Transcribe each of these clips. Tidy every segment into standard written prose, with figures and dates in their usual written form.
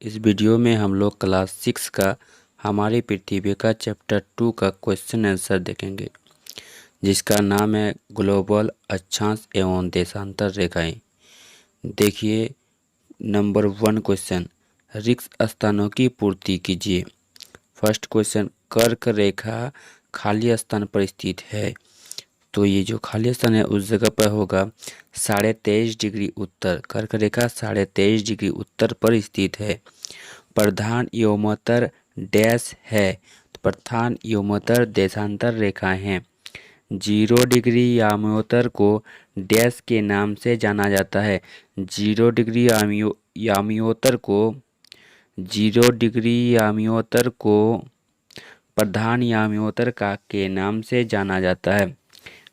इस वीडियो में हम लोग क्लास 6 का हमारी पृथ्वी का चैप्टर 2 का क्वेश्चन आंसर देखेंगे, जिसका नाम है ग्लोबल अक्षांश एवं देशांतर रेखाएं। देखिए, नंबर 1 क्वेश्चन, रिक्त स्थानों की पूर्ति कीजिए। फर्स्ट क्वेश्चन, कर्क रेखा खाली स्थान पर स्थित है, तो ये जो खाली स्थान है उस जगह पर होगा 23.5 डिग्री उत्तर। कर्क रेखा 23.5 डिग्री उत्तर पर स्थित है। प्रधान योमोत्तर डैश है, तो प्रधान योमोत्तर देशांतर रेखाएं हैं। 0 डिग्री याम्योत्तर को डैश के नाम से जाना जाता है। 0 डिग्री याम्योत्तर को 0 डिग्री याम्योत्तर को प्रधान याम्योत्तर का के नाम से जाना जाता है।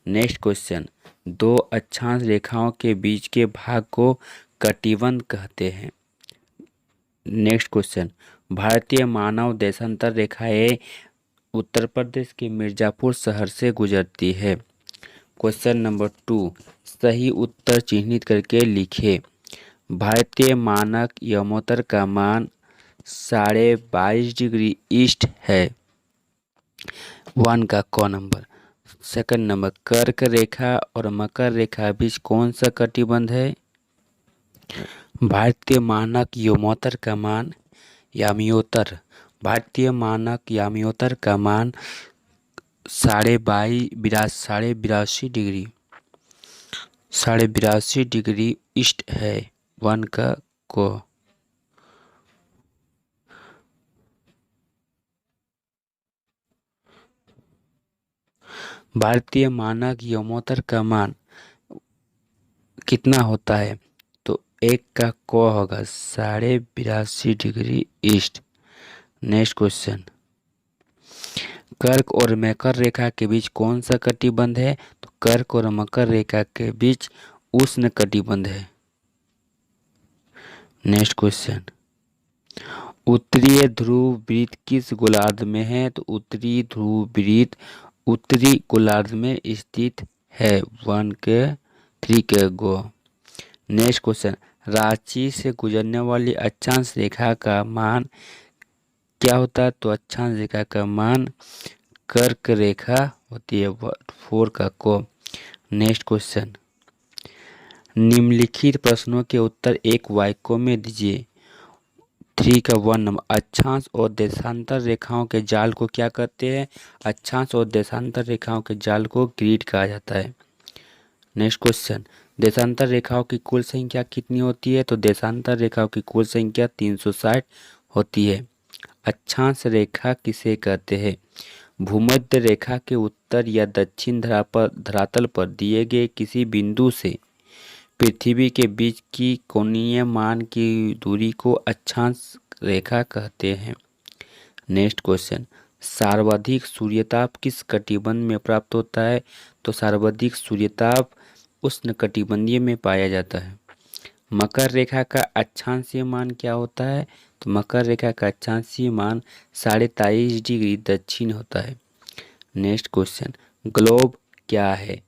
नेक्स्ट क्वेश्चन, दो अक्षांश रेखाओं के बीच के भाग को कटिबंध कहते हैं। नेक्स्ट क्वेश्चन, भारतीय मानव देशांतर रेखाएं उत्तर प्रदेश के मिर्जापुर शहर से गुजरती है। क्वेश्चन नंबर 2, सही उत्तर चिन्हित करके लिखे। भारतीय मानक यमोत्तर का मान 22.5 डिग्री ईस्ट है। 1 का क नंबर। सेकंड नंबर, कर्क रेखा और मकर रेखा बीच कौन सा कटिबंध है? भारतीय मानक योमोत्तर का मान याम्योत्तर, भारतीय मानक याम्योत्तर का मान 82.5 डिग्री ईस्ट है। 1 का को। भारतीय मानक योमोत्तर का मान कितना होता है? तो 1 का क होगा 82.5 डिग्री ईस्ट। नेक्स्ट क्वेश्चन, कर्क और मकर रेखा के बीच कौन सा कटिबंध है? तो कर्क और मकर रेखा के बीच उष्ण कटिबंध है। नेक्स्ट क्वेश्चन, उत्तरीय ध्रुव वृत्त किस गोलार्ध में है? तो उत्तरी ध्रुव वृत्त उत्तरी गोलार्ध में स्थित है। 1 के 3 के गो। नेक्स्ट क्वेश्चन, रांची से गुजरने वाली अक्षांश रेखा का मान क्या होता है? तो अक्षांश रेखा का मान कर्क रेखा होती है। 4 का को। नेक्स्ट क्वेश्चन, निम्नलिखित प्रश्नों के उत्तर एक वाक्यों में दीजिए। 3 का 1 नंबर, अक्षांश और देशांतर रेखाओं के जाल को क्या कहते हैं? अक्षांश और देशांतर रेखाओं के जाल को ग्रिड कहा जाता है। नेक्स्ट क्वेश्चन, देशांतर रेखाओं की कुल संख्या कितनी होती है? तो देशांतर रेखाओं की कुल संख्या 360 होती है। अक्षांश रेखा किसे कहते हैं? भूमध्य रेखा के उत्तर या दक्षिण धरातल पर दिए गए किसी बिंदु से पृथ्वी के बीच की कोणीय मान की दूरी को अक्षांश रेखा कहते हैं। नेक्स्ट क्वेश्चन, सर्वाधिक सूर्यताप किस कटिबंध में प्राप्त होता है? तो सर्वाधिक सूर्यताप उष्णकटिबंधीय में पाया जाता है। मकर रेखा का अक्षांशीय मान क्या होता है? तो मकर रेखा का अक्षांशीय मान 23.5 डिग्री दक्षिण होता है। नेक्स्ट क्वेश्चन, ग्लोब क्या है?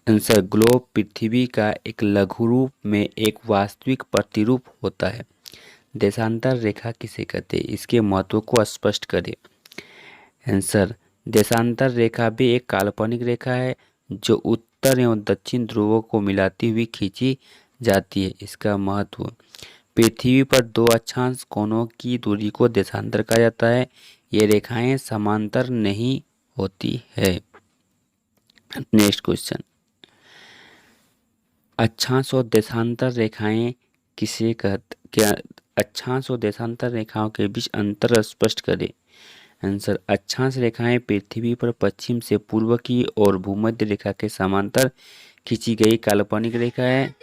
आंसर, ग्लोब पृथ्वी का एक लघु रूप में एक वास्तविक प्रतिरूप होता है। देशांतर रेखा किसे कहते हैं? इसके महत्व को स्पष्ट करें। आंसर, देशांतर रेखा भी एक काल्पनिक रेखा है जो उत्तर एवं दक्षिण ध्रुवों को मिलाती हुई खींची जाती है। इसका महत्व, पृथ्वी पर दो अक्षांश कोणों की दूरी को देशांतर कहा जाता है। ये रेखाएं समांतर नहीं होती है। नेक्स्ट क्वेश्चन, अक्षांश और देशांतर रेखाएं किसे क्या अक्षांश और देशांतर रेखाओं के बीच अंतर स्पष्ट करें। आंसर, अक्षांश रेखाएं पृथ्वी पर पश्चिम से पूर्व की और भूमध्य रेखा के समांतर खींची गई काल्पनिक रेखा है।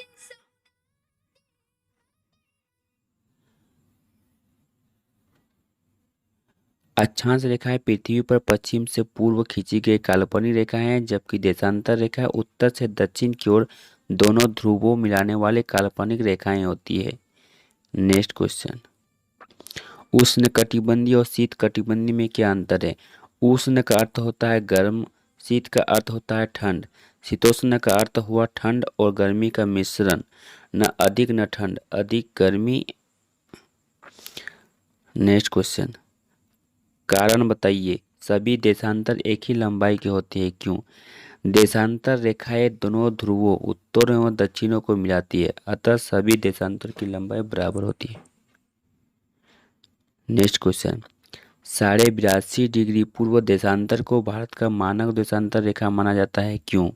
अक्षांश रेखाएं पृथ्वी पर पश्चिम से पूर्व खींची गई काल्पनिक रेखा है, जबकि देशांतर रेखा उत्तर से दक्षिण की ओर दोनों ध्रुवों मिलाने वाले काल्पनिक रेखाएं होती है। नेक्स्ट क्वेश्चन, उष्ण कटिबंधीय और शीत कटिबंधीय में क्या अंतर है? उष्ण का अर्थ होता है गर्म, शीत का अर्थ होता है ठंड। शीतोष्ण का अर्थ हुआ ठंड और गर्मी का मिश्रण, न अधिक न ठंड, अधिक गर्मी नेक्स्ट क्वेश्चन, कारण बताइए सभी देशांतर एक ही लंबाई की होती है, क्यों? देशांतर रेखाएं दोनों ध्रुवों उत्तर एवं दक्षिणों को मिलाती है, अतः सभी देशांतर की लंबाई बराबर होती है। नेक्स्ट क्वेश्चन, 82.5 डिग्री पूर्व देशांतर को भारत का मानक देशांतर रेखा माना जाता है, क्यों?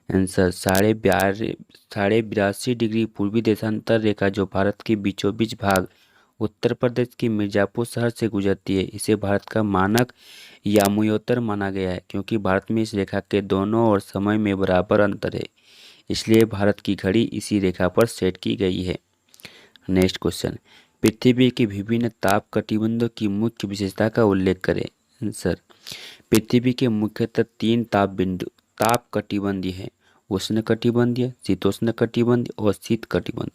आंसर, 82.5 डिग्री पूर्वी देशांतर रेखा जो भारत के बीचों बीच भाग उत्तर प्रदेश के मिर्जापुर शहर से गुजरती है, इसे भारत का मानक यामुयोत्तर माना गया है, क्योंकि भारत में इस रेखा के दोनों ओर समय में बराबर अंतर है, इसलिए भारत की घड़ी इसी रेखा पर सेट की गई है। नेक्स्ट क्वेश्चन, पृथ्वी के विभिन्न ताप कटिबंधों की मुख्य विशेषता का उल्लेख करें। आंसर, पृथ्वी के मुख्यतः 3 ताप कटिबंधी हैं, उष्ण कटिबंधीय, शीतोष्ण कटिबंधीय और शीत कटिबंध।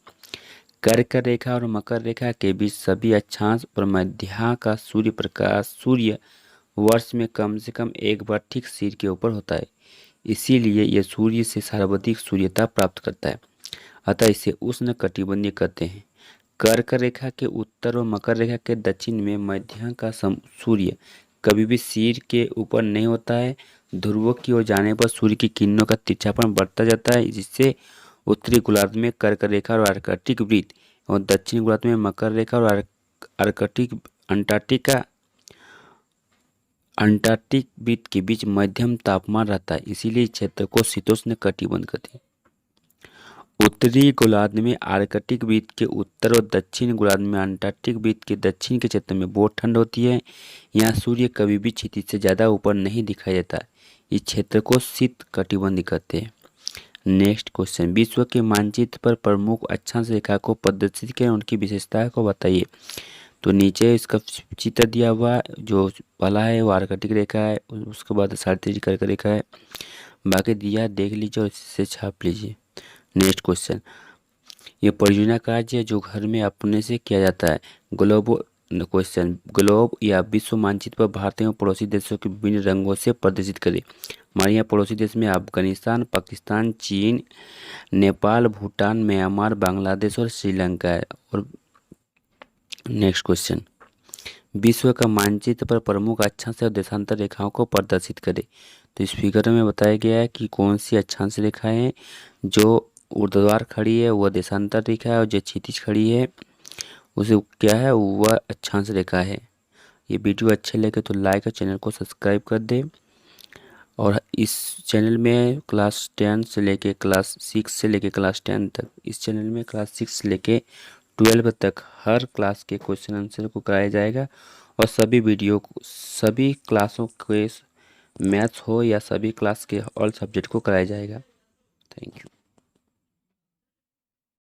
कर्क रेखा और मकर रेखा के बीच सभी अक्षांश और मध्या का सूर्य वर्ष में कम से कम एक बार ठीक सिर के ऊपर होता है, इसीलिए यह सूर्य से सर्वाधिक सूर्यता प्राप्त करता है, अतः इसे उष्ण कटिबंधीय कहते हैं। कर्क रेखा के उत्तर और मकर रेखा के दक्षिण में मध्य का सूर्य कभी भी सिर के ऊपर नहीं होता है। ध्रुवों की ओर जाने पर सूर्य की किरणों का तिरछापन बढ़ता जाता है, जिससे उत्तरी गोलार्ध में कर्क रेखा और आर्कटिक वृत्त और दक्षिणी गोलार्ध में मकर रेखा और अंटार्कटिक वृत्त के बीच मध्यम तापमान रहता है, इसीलिए इस क्षेत्र को शीतोष्ण कटिबंध कहते हैं। उत्तरी गोलार्ध में आर्कटिक वृत्त के उत्तर और दक्षिण गोलार्ध में अंटार्कटिक वृत्त के दक्षिण के क्षेत्र में बहुत ठंड होती है। यहाँ सूर्य कभी भी क्षितिज से ज़्यादा ऊपर नहीं दिखाई देता, इस क्षेत्र को शीत कटिबंध कहते हैं। नेक्स्ट क्वेश्चन, विश्व के मानचित्र पर प्रमुख अक्षांश रेखा को प्रदर्शित करें, उनकी विशेषता को बताइए। तो नीचे इसका चित्र दिया हुआ, जो वाला है वो आर्कटिक रेखा है, उसके बाद 3.5 कर्क रेखा है, बाकी दिया देख लीजिए और इससे छाप लीजिए। नेक्स्ट क्वेश्चन, ये परियोजना कार्य है जो घर में अपने से किया जाता है। ग्लोब या विश्व मानचित्र पर भारत एवं पड़ोसी देशों के विभिन्न रंगों से प्रदर्शित करें। हमारे यहाँ पड़ोसी देश में अफगानिस्तान, पाकिस्तान, चीन, नेपाल, भूटान, म्यांमार, बांग्लादेश और श्रीलंका है। और नेक्स्ट क्वेश्चन, विश्व का मानचित्र पर प्रमुख अक्षांश और देशांतर रेखाओं को प्रदर्शित करें। तो इस फिगर में बताया गया है कि कौन सी अक्षांश रेखाएं हैं, जो ऊर्ध्वाधर खड़ी है वह देशांतर रेखा है, और जो क्षैतिज खड़ी है उसे क्या है, वह अक्षांश रेखा है। ये वीडियो अच्छे लगे तो लाइक और चैनल को सब्सक्राइब कर दे। और इस चैनल में क्लास 10 से लेके क्लास 6 से लेके क्लास 10 तक, इस चैनल में क्लास 6 से लेके 12 तक हर क्लास के क्वेश्चन आंसर को कराया जाएगा, और सभी वीडियो को सभी क्लासों के मैथ्स हो या सभी क्लास के ऑल सब्जेक्ट को कराया जाएगा। Thank you.